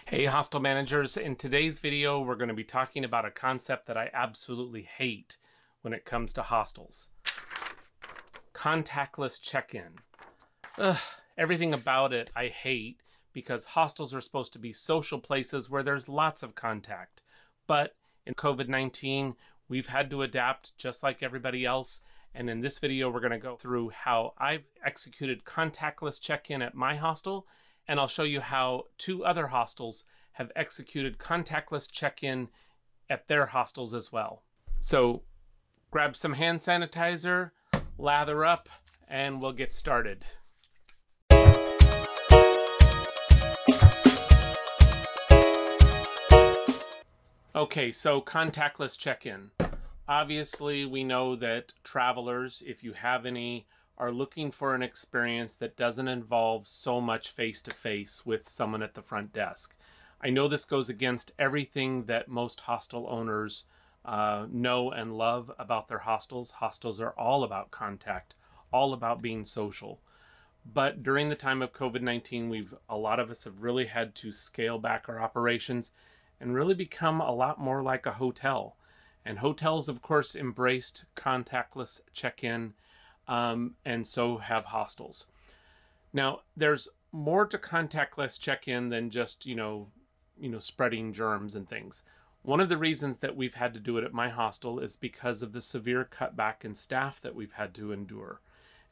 Hey hostel managers, in today's video we're going to be talking about a concept that I absolutely hate when it comes to hostels. Contactless check-in. Everything about it I hate because hostels are supposed to be social places where there's lots of contact. But in COVID-19 we've had to adapt just like everybody else, and in this video we're going to go through how I've executed contactless check-in at my hostel, and I'll show you how 2 other hostels have executed contactless check-in at their hostels as well. So grab some hand sanitizer, lather up, and we'll get started. Okay, so contactless check-in. Obviously, we know that travelers, if you have any, are looking for an experience that doesn't involve so much face-to-face with someone at the front desk. I know this goes against everything that most hostel owners know and love about their hostels. Hostels are all about contact, all about being social. But during the time of COVID-19, a lot of us have really had to scale back our operations and really become a lot more like a hotel. And hotels, of course, embraced contactless check-in, and so have hostels. Now, there's more to contactless check-in than just, spreading germs and things. One of the reasons that we've had to do it at my hostel is because of the severe cutback in staff that we've had to endure.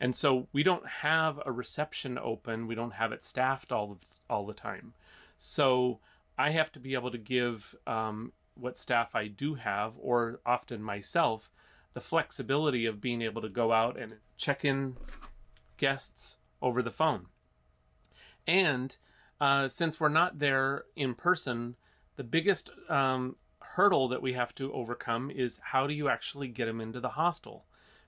And so we don't have a reception open. We don't have it staffed all the time. So I have to be able to give what staff I do have, or often myself, the flexibility of being able to go out and check in guests over the phone. And since we're not there in person, the biggest hurdle that we have to overcome is how do you actually get them into the hostel?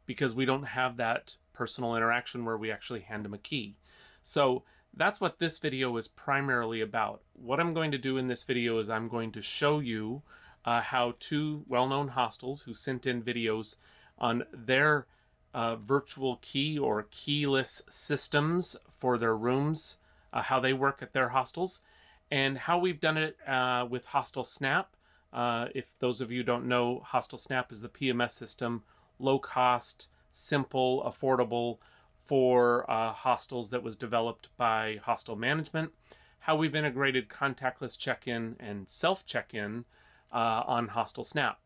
Because we don't have that personal interaction where we actually hand them a key. So that's what this video is primarily about. What I'm going to do in this video is I'm going to show you how 2 well-known hostels who sent in videos on their virtual key or keyless systems for their rooms, how they work at their hostels, and how we've done it with Hostel Snap. If those of you don't know, Hostel Snap is the PMS system, low cost, simple, affordable for hostels that was developed by hostel management. How we've integrated contactless check-in and self-check-in on Hostel Snap.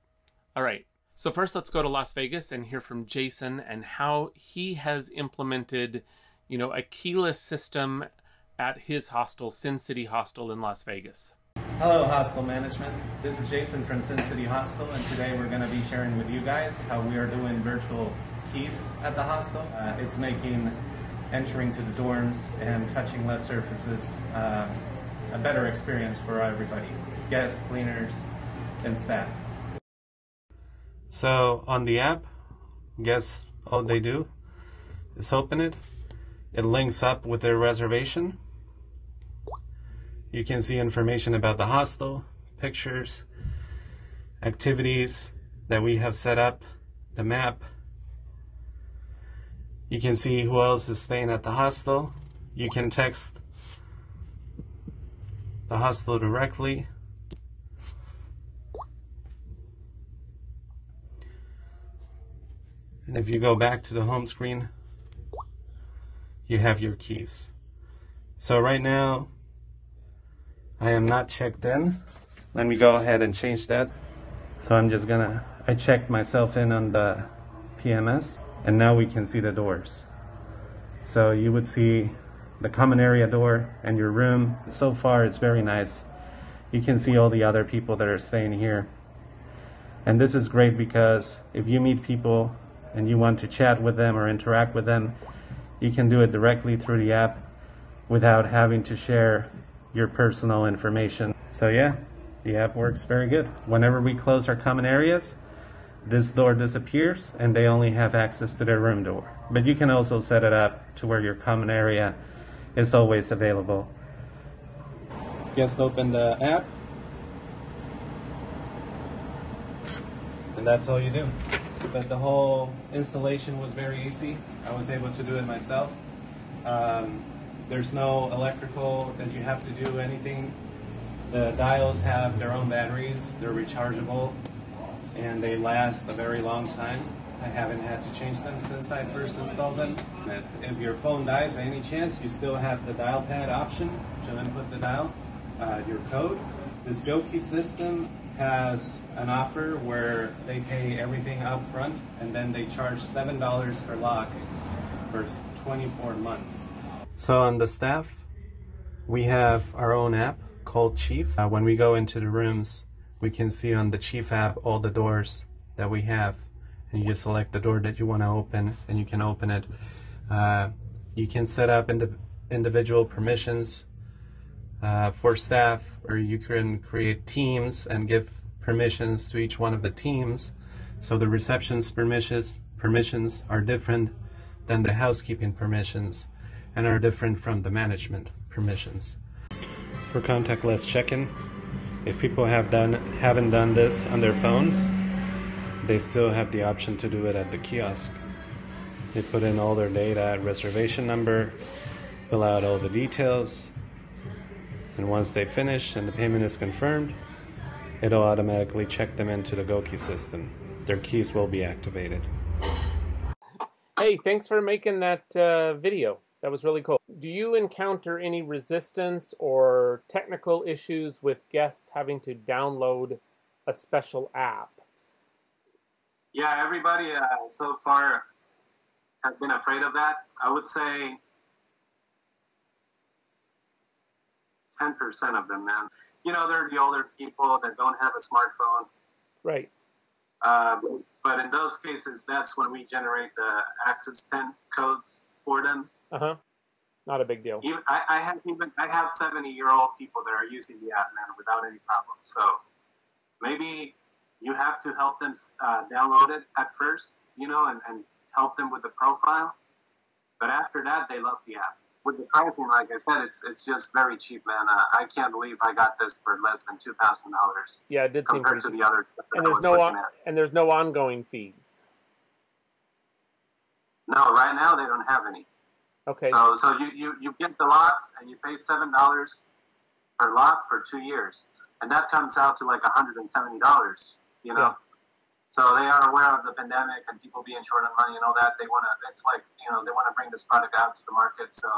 All right, so first let's go to Las Vegas and hear from Jason and how he has implemented, a keyless system at his hostel, Sin City Hostel in Las Vegas. Hello, hostel management. This is Jason from Sin City Hostel, and today we're going to be sharing with you guys how we are doing virtual keys at the hostel. It's making entering to the dorms and touching less surfaces a better experience for everybody, guests, cleaners, and staff. So on the app, guess all they do is open it. It links up with their reservation. You can see information about the hostel, pictures, activities that we have set up, the map. You can see who else is staying at the hostel. You can text the hostel directly. And if you go back to the home screen, you have your keys. So right now, I am not checked in. Let me go ahead and change that. So I checked myself in on the PMS, and now we can see the doors. So you would see the common area door and your room. So far, it's very nice. You can see all the other people that are staying here. And this is great because if you meet people and you want to chat with them or interact with them, you can do it directly through the app without having to share your personal information. So yeah, the app works very good. Whenever we close our common areas, this door disappears and they only have access to their room door. But you can also set it up to where your common area is always available. Just open the app, and that's all you do. But the whole installation was very easy. I was able to do it myself. There's no electrical that you have to do anything. The dials have their own batteries, they're rechargeable, and they last a very long time. I haven't had to change them since I first installed them. If your phone dies by any chance, you still have the dial pad option to input the dial, your code. This GoKey system has an offer where they pay everything up front and then they charge $7 per lock for 24 months. So on the staff, we have our own app called Chief. When we go into the rooms, we can see on the Chief app all the doors that we have, and you just select the door that you want to open and you can open it. You can set up individual permissions for staff, or you can create teams and give permissions to each one of the teams. So the reception's permissions are different than the housekeeping permissions and are different from the management permissions. For contactless check-in, if people haven't done this on their phones, they still have the option to do it at the kiosk. They put in all their data, reservation number, fill out all the details, and once they finish and the payment is confirmed, it'll automatically check them into the GoKey system. Their keys will be activated. Hey, thanks for making that video. That was really cool. Do you encounter any resistance or technical issues with guests having to download a special app? Yeah, everybody so far has been afraid of that. I would say 10% of them, man. You know, they're the older people that don't have a smartphone. Right. But in those cases, that's when we generate the access PIN codes for them. Uh-huh. Not a big deal. I have 70-year-old people that are using the app, man, without any problems. So maybe you have to help them download it at first, you know, and help them with the profile. But after that, they love the app. With the pricing, like I said, it's just very cheap, man. I can't believe I got this for less than $2,000. Yeah, it did seem compared to the other stuff that I was looking at. And there's no ongoing fees. No, right now they don't have any. Okay. So you get the locks and you pay $7 per lock for 2 years, and that comes out to like $170. You know. Yeah. So they are aware of the pandemic and people being short on money and all that. They want to. It's like, you know, they want to bring this product out to the market, so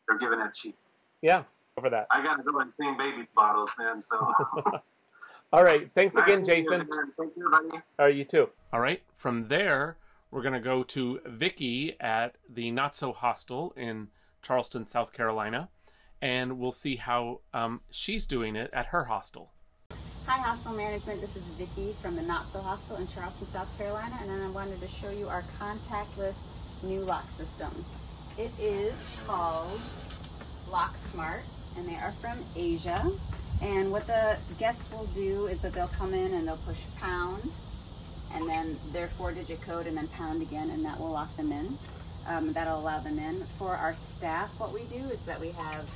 they're giving it cheap. Yeah, over that. I got to go and clean baby bottles, man. So. All right. Thanks Nice again, to meet you, Jason. man. Thank you, buddy. All right, you too. All right. From there, we're going to go to Vicky at the NotSo Hostel in Charleston, South Carolina, and we'll see how she's doing it at her hostel. Hi, Hostel Management. This is Vicky from the NotSo Hostel in Charleston, South Carolina, and then I wanted to show you our contactless new lock system. It is called Lock Smart, and they are from Asia. And what the guests will do is that they'll come in and they'll push pound, and then their 4-digit code, and then pound again, and that will lock them in. That'll allow them in. For our staff, what we do is that we have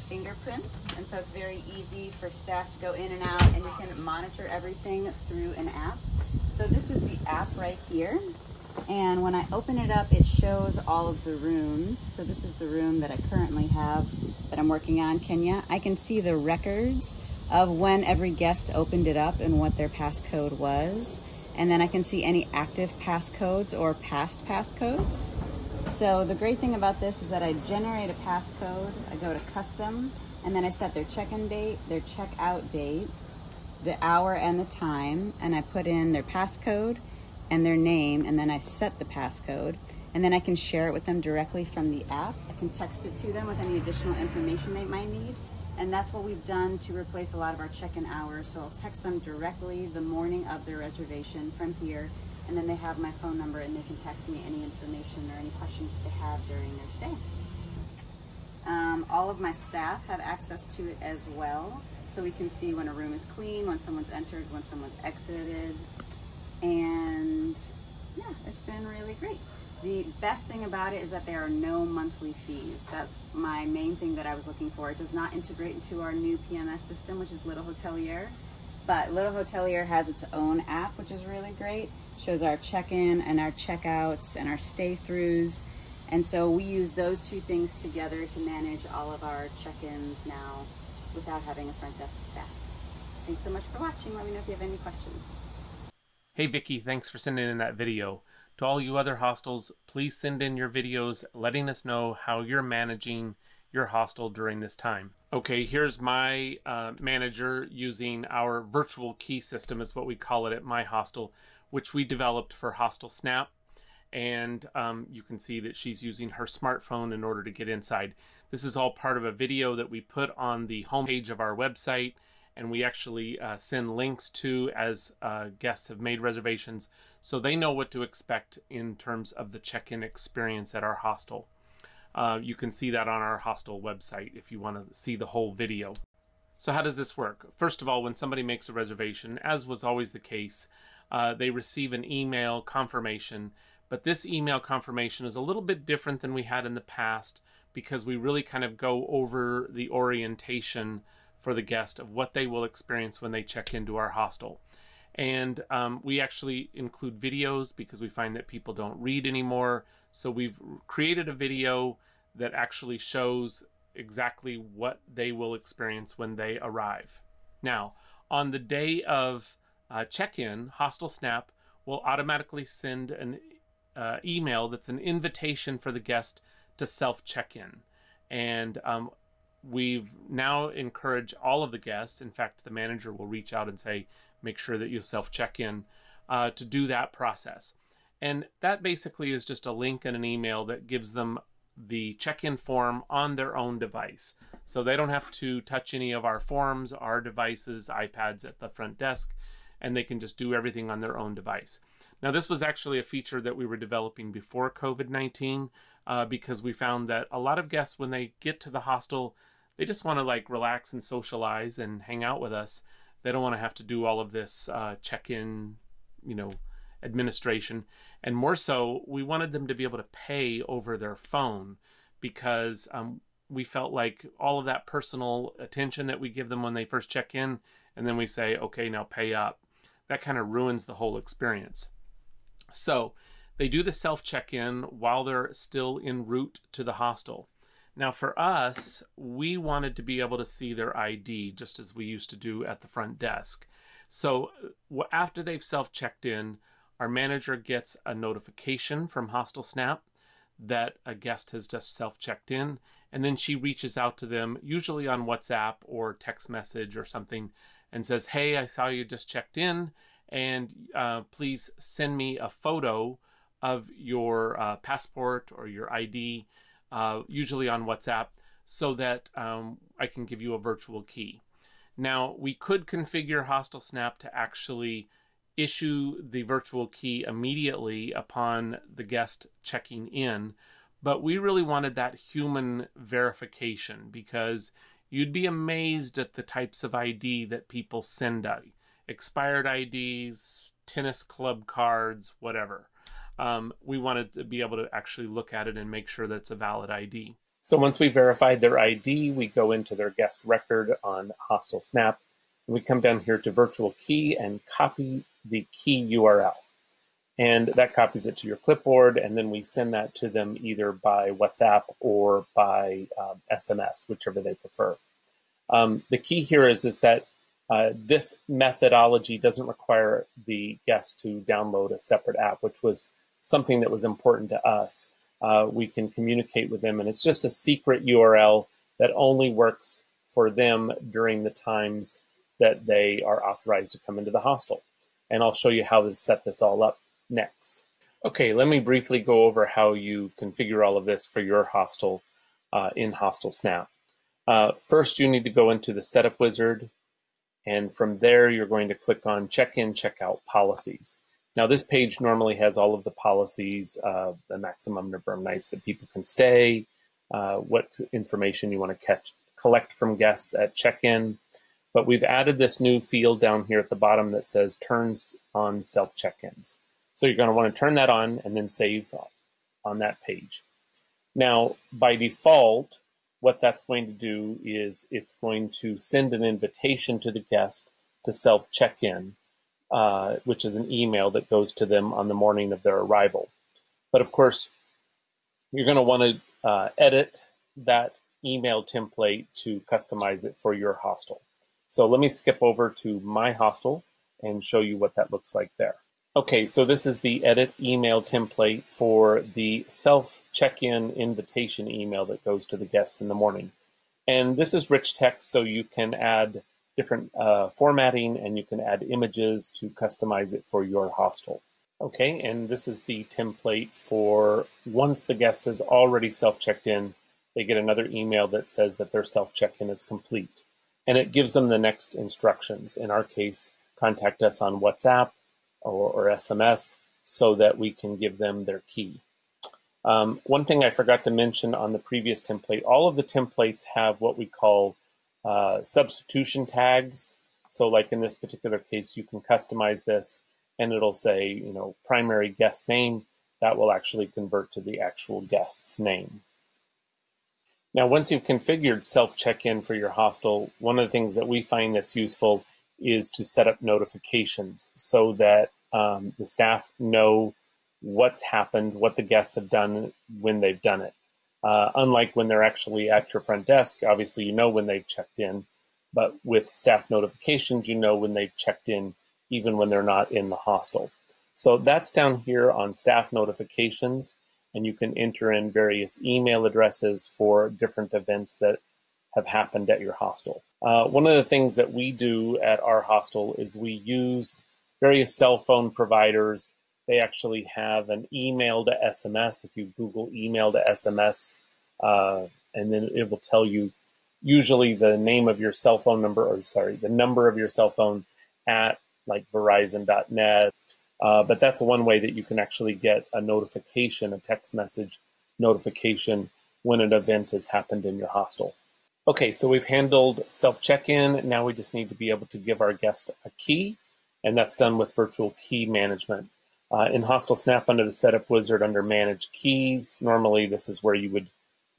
fingerprints, and so it's very easy for staff to go in and out, and you can monitor everything through an app. So this is the app right here, and when I open it up, it shows all of the rooms. So this is the room that I currently have that I'm working on, Kenya. I can see the records of when every guest opened it up and what their passcode was, and then I can see any active passcodes or past passcodes. So the great thing about this is that I generate a passcode, I go to custom, and then I set their check-in date, their check-out date, the hour and the time, and I put in their passcode and their name, and then I set the passcode, and then I can share it with them directly from the app. I can text it to them with any additional information they might need, and that's what we've done to replace a lot of our check-in hours. So I'll text them directly the morning of their reservation from here, and then they have my phone number and they can text me any information or any questions that they have during their stay. All of my staff have access to it as well, so we can see when a room is clean, when someone's entered, when someone's exited, and yeah, it's been really great. The best thing about it is that there are no monthly fees. That's my main thing that I was looking for. It does not integrate into our new PMS system, which is Little Hotelier, but Little Hotelier has its own app, which is really great. Shows our check-in and our checkouts and our stay-throughs. And so we use those two things together to manage all of our check-ins now without having a front desk staff. Thanks so much for watching. Let me know if you have any questions. Hey Vicky, thanks for sending in that video. To all you other hostels, please send in your videos letting us know how you're managing your hostel during this time. Okay, here's my manager using our virtual key system, is what we call it at My Hostel, which we developed for Hostel Snap. And you can see that she's using her smartphone in order to get inside. This is all part of a video that we put on the homepage of our website, and we actually send links to as guests have made reservations, so they know what to expect in terms of the check-in experience at our hostel. You can see that on our hostel website if you want to see the whole video. So how does this work? First of all, when somebody makes a reservation, as was always the case, they receive an email confirmation, but this email confirmation is a little bit different than we had in the past because we really kind of go over the orientation for the guest of what they will experience when they check into our hostel. And we actually include videos because we find that people don't read anymore. So we've created a video that actually shows exactly what they will experience when they arrive. Now, on the day of check-in, Hostel Snap will automatically send an email that's an invitation for the guest to self-check-in. And we've now encouraged all of the guests, in fact, the manager will reach out and say, make sure that you self-check-in to do that process. And that basically is just a link and an email that gives them the check-in form on their own device. So they don't have to touch any of our forms, our devices, iPads at the front desk, and they can just do everything on their own device. Now, this was actually a feature that we were developing before COVID-19 because we found that a lot of guests, when they get to the hostel, they just want to like relax and socialize and hang out with us. They don't want to have to do all of this check-in, administration. And more so, we wanted them to be able to pay over their phone because we felt like all of that personal attention that we give them when they first check in, and then we say, okay, now pay up, that kind of ruins the whole experience. So they do the self-check-in while they're still en route to the hostel. Now for us, we wanted to be able to see their ID just as we used to do at the front desk. So after they've self-checked in, our manager gets a notification from Hostel Snap that a guest has just self-checked in, and then she reaches out to them, usually on WhatsApp or text message or something, and says, hey, I saw you just checked in, and please send me a photo of your passport or your ID, usually on WhatsApp, so that I can give you a virtual key. Now, we could configure Hostel Snap to actually issue the virtual key immediately upon the guest checking in, but we really wanted that human verification because you'd be amazed at the types of ID that people send us. Expired IDs, tennis club cards, whatever. We wanted to be able to actually look at it and make sure that's a valid ID. So once we verified their ID, we go into their guest record on Hostel Snap. And we come down here to virtual key and copy the key URL. And that copies it to your clipboard, and then we send that to them either by WhatsApp or by SMS, whichever they prefer. The key here is that this methodology doesn't require the guest to download a separate app, which was something that was important to us. We can communicate with them, and it's just a secret URL that only works for them during the times that they are authorized to come into the hostel. And I'll show you how to set this all up next. Okay, let me briefly go over how you configure all of this for your hostel in Hostel Snap. First, you need to go into the Setup Wizard, and from there you're going to click on Check-in, Check-out Policies. Now this page normally has all of the policies, the maximum number of nights that people can stay, what information you want to collect from guests at check-in. But we've added this new field down here at the bottom that says Turns on Self-Check-ins. So you're going to want to turn that on and then save on that page. Now, by default, what that's going to do is it's going to send an invitation to the guest to self-check-in, which is an email that goes to them on the morning of their arrival. But of course, you're going to want to edit that email template to customize it for your hostel. So let me skip over to My Hostel and show you what that looks like there. Okay, so this is the edit email template for the self-check-in invitation email that goes to the guests in the morning. And this is rich text, so you can add different formatting and you can add images to customize it for your hostel. Okay, and this is the template for once the guest has already self-checked in, they get another email that says that their self-check-in is complete. And it gives them the next instructions. In our case, contact us on WhatsApp or SMS so that we can give them their key. One thing I forgot to mention on the previous template, all of the templates have what we call substitution tags. So like in this particular case, you can customize this and it'll say, you know, primary guest name. That will actually convert to the actual guest's name. Now, once you've configured self-check-in for your hostel, one of the things that we find that's useful is to set up notifications so that the staff know what's happened, what the guests have done when they've done it. Unlike when they're actually at your front desk, obviously you know when they've checked in, but with staff notifications, you know when they've checked in, even when they're not in the hostel. So that's down here on staff notifications, and you can enter in various email addresses for different events that have happened at your hostel. One of the things that we do at our hostel is we use various cell phone providers. They actually have an email to SMS. If you Google email to SMS, and then it will tell you usually the name of your cell phone number, or sorry, the number of your cell phone at like Verizon.net. But that's one way that you can actually get a notification, a text message notification when an event has happened in your hostel. Okay, so we've handled self-check-in. Now we just need to be able to give our guests a key, and that's done with virtual key management. In Hostel Snap under the Setup Wizard under Manage Keys, normally this is where you would,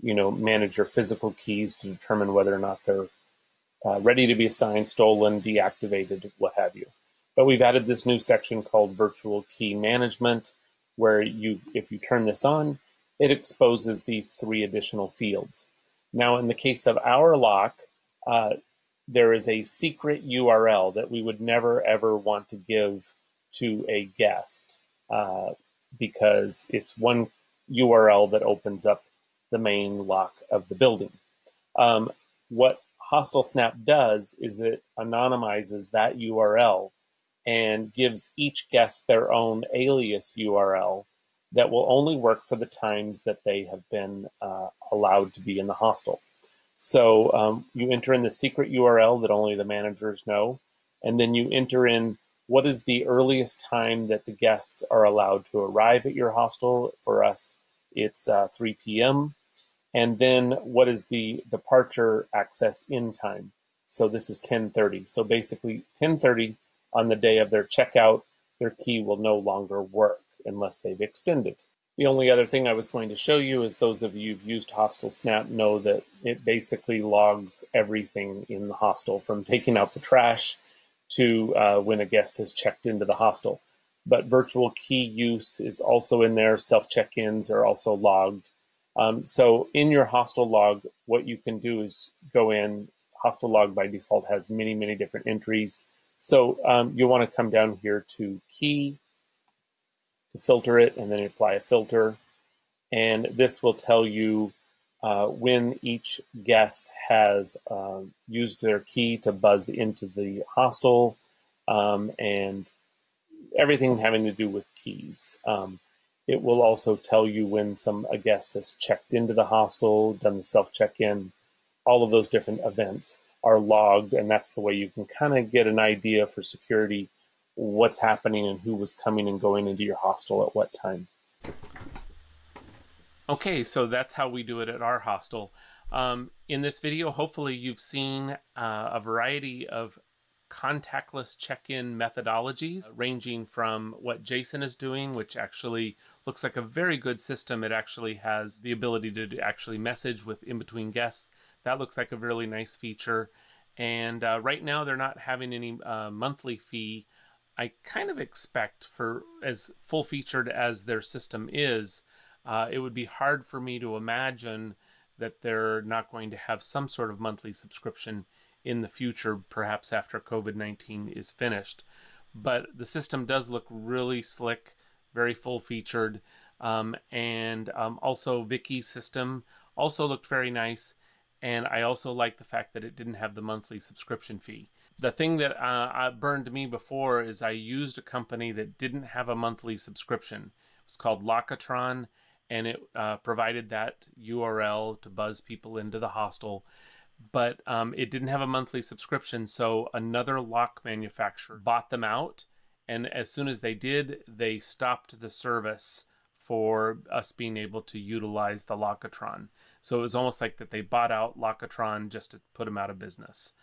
manage your physical keys to determine whether or not they're ready to be assigned, stolen, deactivated, what have you. But we've added this new section called Virtual Key Management, where if you turn this on, it exposes these 3 additional fields. Now, in the case of our lock, there is a secret URL that we would never, ever want to give to a guest because it's one URL that opens up the main lock of the building. What Hostel Snap does is it anonymizes that URL and gives each guest their own alias URL that will only work for the times that they have been allowed to be in the hostel. So you enter in the secret URL that only the managers know, and then you enter in what is the earliest time that the guests are allowed to arrive at your hostel. For us, it's 3 p.m. And then what is the departure access in time? So this is 10:30. So basically 10:30 on the day of their checkout, their key will no longer work unless they've extended. The only other thing I was going to show you is those of you who've used Hostel Snap know that it basically logs everything in the hostel, from taking out the trash to when a guest has checked into the hostel. But virtual key use is also in there. Self-check-ins are also logged. So in your hostel log, what you can do is go in. Hostel log by default has many, many different entries. So you want to come down here to key to filter it, and then apply a filter. And this will tell you when each guest has used their key to buzz into the hostel, and everything having to do with keys. It will also tell you when a guest has checked into the hostel, done the self-check-in. All of those different events are logged, and that's the way you can kind of get an idea for security what's happening and who was coming and going into your hostel at what time. Okay, so that's how we do it at our hostel. In this video, hopefully you've seen a variety of contactless check-in methodologies, ranging from what Jason is doing, which actually looks like a very good system. It actually has the ability to actually message with in between guests. That looks like a really nice feature. And right now they're not having any monthly fee. I kind of expect, for as full-featured as their system is, it would be hard for me to imagine that they're not going to have some sort of monthly subscription in the future, perhaps after COVID-19 is finished. But the system does look really slick, very full-featured, and also Vicky's system also looked very nice, and I also like the fact that it didn't have the monthly subscription fee. The thing that burned me before is I used a company that didn't have a monthly subscription. It was called Lockatron, and it provided that URL to buzz people into the hostel, but it didn't have a monthly subscription, so another lock manufacturer bought them out, and as soon as they did, they stopped the service for us being able to utilize the Lockatron. So it was almost like that they bought out Lockatron just to put them out of business.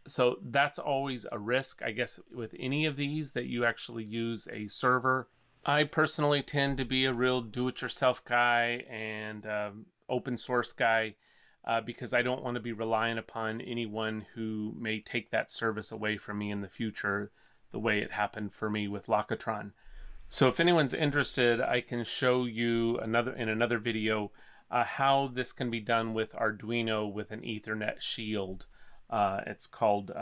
So that's always a risk, I guess, with any of these, that you actually use a server. I personally tend to be a real do-it-yourself guy and open source guy because I don't want to be relying upon anyone who may take that service away from me in the future, the way it happened for me with Lockatron. So if anyone's interested, I can show you in another video how this can be done with Arduino with an Ethernet shield. It's called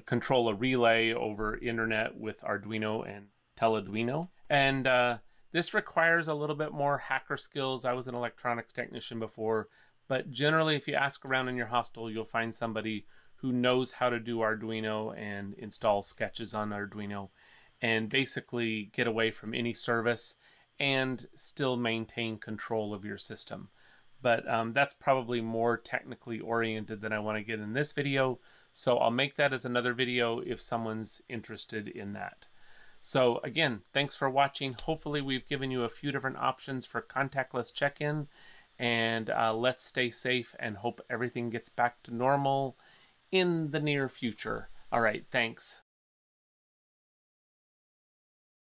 control a relay over internet with Arduino and Teleduino. And this requires a little bit more hacker skills. I was an electronics technician before, but generally if you ask around in your hostel, you'll find somebody who knows how to do Arduino and install sketches on Arduino and basically get away from any service and still maintain control of your system. But that's probably more technically oriented than I want to get in this video, so I'll make that as another video if someone's interested in that. So again, thanks for watching. Hopefully we've given you a few different options for contactless check-in, and let's stay safe and hope everything gets back to normal in the near future. All right, thanks.